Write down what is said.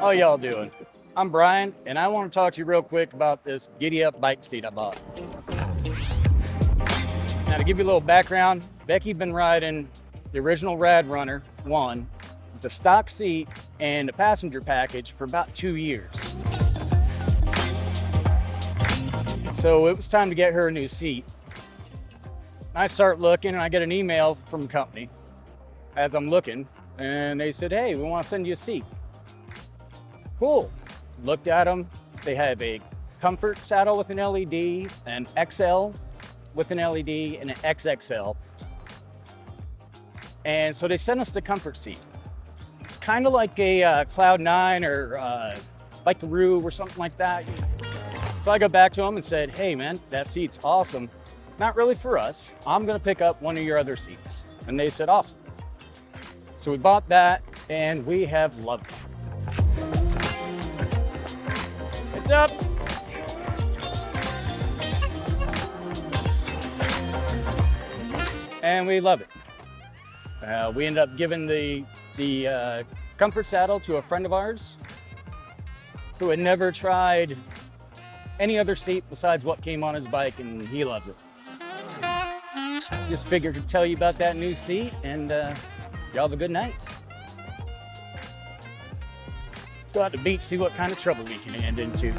How y'all doing? I'm Brian, and I want to talk to you real quick about this Giddy Up bike seat I bought. Now, to give you a little background, Becky's been riding the original Rad Runner 1 with a stock seat and a passenger package for about 2 years. So it was time to get her a new seat. I start looking, and I get an email from the company as I'm looking, and they said, hey, we want to send you a seat. Cool. Looked at them. They have a comfort saddle with an LED, an XL with an LED, and an XXL. And so they sent us the comfort seat. It's kind of like a Cloud 9 or like the Roo or something like that. So I go back to them and said, hey man, that seat's awesome. Not really for us. I'm gonna pick up one of your other seats. And they said, awesome. So we bought that and we have loved it. It's up. And we love it. We ended up giving the comfort saddle to a friend of ours who had never tried any other seat besides what came on his bike, and he loves it. Just figured to tell you about that new seat, and y'all have a good night. Let's go out to the beach, see what kind of trouble we can end into.